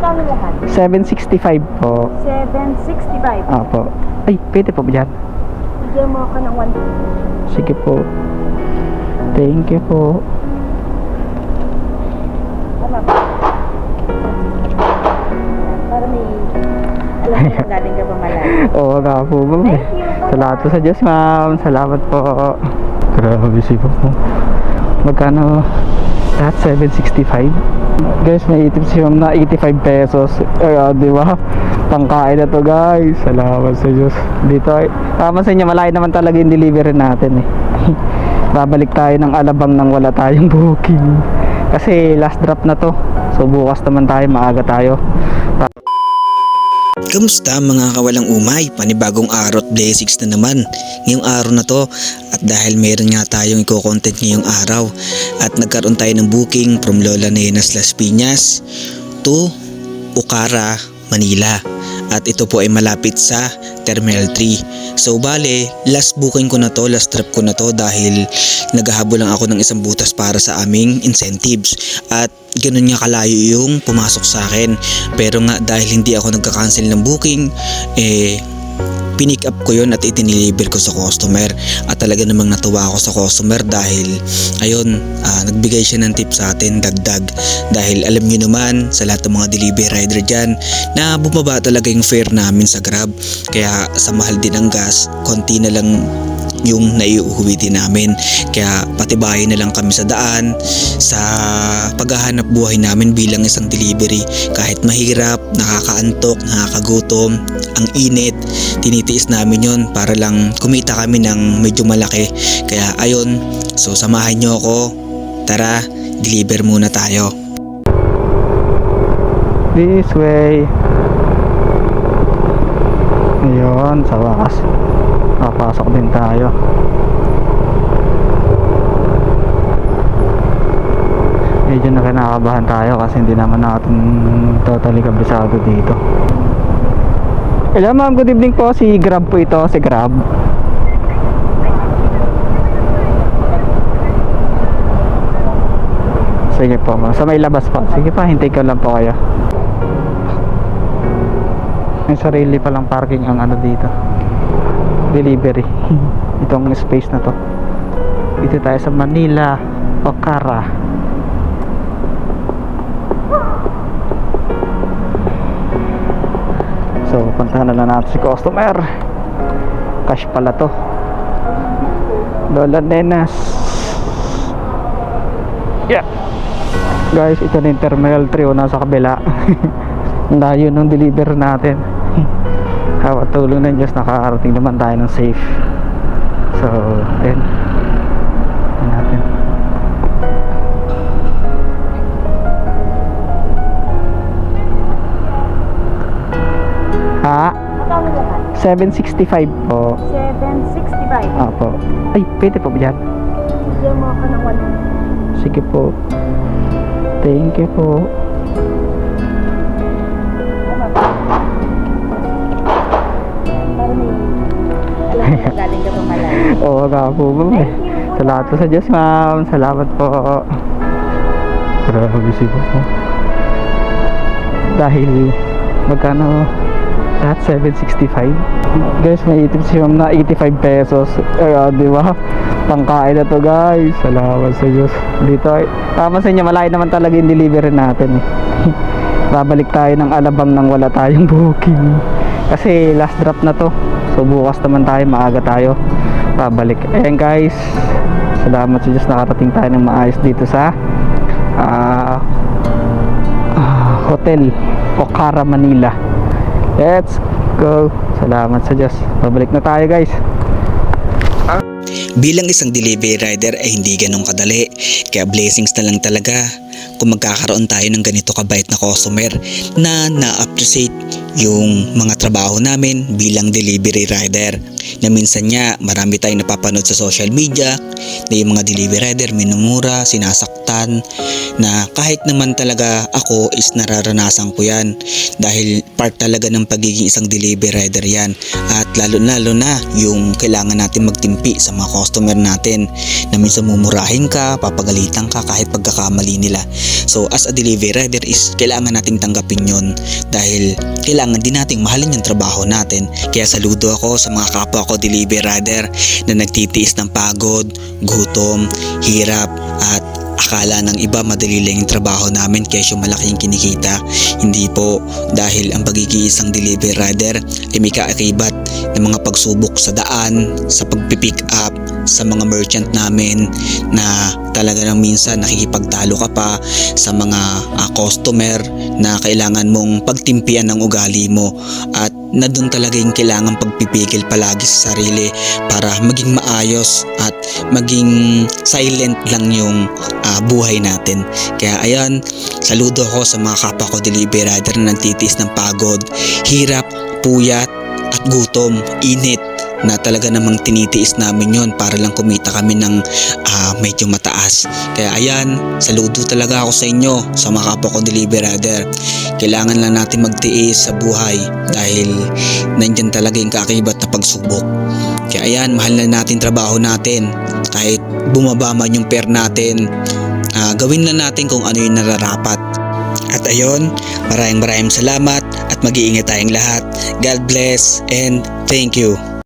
Magkano lahat? 765 po. 765. Opo. Ay, pwede po ba dyan? Bigyan mo ako ng 150. Sige po. Thank you po. Tama ba? Para may alam mo kung galing ka ba malayo. Oo nga po, ma'am. Thank you. Salamat po sa Diyos, ma'am. Salamat po. Grabe sipo po. Magkano? Lahat 765. Guys, may itip si ma'am na 85 pesos. Di ba? Pangkain na to, guys. Salamat sa Diyos. Dito ay tama sa inyo, malayo naman talaga yung delivery natin eh. Babalik tayo ng Alabang nang wala tayong booking. Kasi last drop na to. So bukas naman tayo, maaga tayo. Kamusta mga kawalang umay? Panibagong araw at blessings na naman ngayong araw na to. At dahil meron nga tayong i-content ngayong araw at nagkaroon tayo ng booking from Lola Nenas Las Piñas to Okara, Manila. At ito po ay malapit sa Terminal 3. So bale, last booking ko na to, last trip ko na to dahil naghahabol lang ako ng isang butas para sa aming incentives. At ganun nga kalayo yung pumasok sa akin. Pero nga dahil hindi ako nagka-cancel ng booking, pinick up ko yun at itiniliver ko sa customer. At talaga namang natuwa ako sa customer dahil ayun, nagbigay siya ng tip sa atin, dagdag. Dahil alam niyo naman sa lahat ng mga delivery rider dyan na bumaba talaga yung fare namin sa Grab. Kaya sa mahal din ng gas, konti na lang yung naiuwi din namin. Kaya patibayin na lang kami sa daan sa paghahanap buhay namin bilang isang delivery. Kahit mahirap, nakakaantok, nakakagutom, ang init, tinitiis namin yon para lang kumita kami ng medyo malaki. Kaya ayun, so samahan nyo ako. Tara, deliver muna tayo. This way. Ayun, sa wakas papasok din tayo. Medyo nakinakabahan tayo kasi hindi naman natin totally kabisado dito. Hello ma'am, good evening po. Si Grab po ito, si Grab. Sige po ma'am, sa may labas po. Sige pa, hintay ko lang po kayo. May sarili palang parking ang ano dito, delivery. Itong space na to. Dito tayo sa Manila, Okara. So puntahan na lang natin si customer. Cash pala to, Lola Nenas. Yeah guys, ito na yung Terminal 3 o nasa kabila. Layo ng deliver natin. Hawat tulong ng Diyos, nakakarating naman tayo ng safe. So ayun natin. Magkano lahat? 765 po. 765. Opo. Ay, pwede po ba dyan? Bigyan mo ako ng 150. Sige po. Thank you po. Tama ba? Para may alam mo kung galing ka ba malayo. Oo nga po, ma'am. Salamat po sa Diyos, ma'am. Salamat po. Grabe sipo po. Dahil magkano? Lahat 765. Guys, may itip si ma'am na 85 pesos. Di ba? Pangkain na to, guys. Salamat sa Diyos. Dito ay tama sa inyo, malayo naman talaga yung delivery natin eh. Babalik tayo ng Alabang nang wala tayong booking. Kasi last drop na to. So bukas naman tayo, maaga tayo babalik. Ayan guys, salamat sa Diyos, nakarating tayo ng maayos dito sa Hotel Okara, Manila. Let's go. Salamat sa Diyos. Babalik na tayo guys. Bilang isang delivery rider ay hindi ganun kadali. Kaya blessings na lang talaga kung magkakaroon tayo ng ganito kabait na customer na na-appreciate yung mga trabaho namin bilang delivery rider. Na minsan nga marami tayong napapanood sa social media na yung mga delivery rider minumura, sinasaktan, na kahit naman talaga ako is nararanasan ko yan dahil part talaga ng pagiging isang delivery rider yan. At lalo na yung kailangan natin magtimpi sa mga customer natin na minsan mumurahin ka, papagalitan ka kahit pagkakamali nila. So as a delivery rider is kailangan nating tanggapin yun dahil kailangan din nating mahalin yung trabaho natin. Kaya saludo ako sa mga kapwa ko delivery rider na nagtitiis ng pagod, gutom, hirap at akala ng iba madali lang yung trabaho namin kesyo malaki yung kinikita. Hindi po, dahil ang pagiging isang delivery rider ay may kaakibat ng mga pagsubok sa daan, sa pagpipick up, sa mga merchant namin na talaga ng minsan nakikipagtalo ka pa sa mga customer na kailangan mong pagtimpian ng ugali mo, at na doon talaga yung kailangan pagpipigil palagi sa sarili para maging maayos at maging silent lang yung buhay natin. Kaya ayan, saludo ako sa mga kapwa ko delivery rider na nagtitiis ng pagod, hirap, puyat at gutom, init na talaga namang tinitiis namin yon para lang kumita kami ng medyo mataas. Kaya ayan, saludo talaga ako sa inyo, sa mga kapwa ko delivery rider. Kailangan lang natin magtiis sa buhay dahil nandyan talaga yung kaakibat na pagsubok. Kaya ayan, mahal na natin trabaho natin. Kahit bumaba man yung pair natin, gawin lang natin kung ano yung nararapat. At ayun, maraming salamat at mag-iingat tayong lahat. God bless and thank you.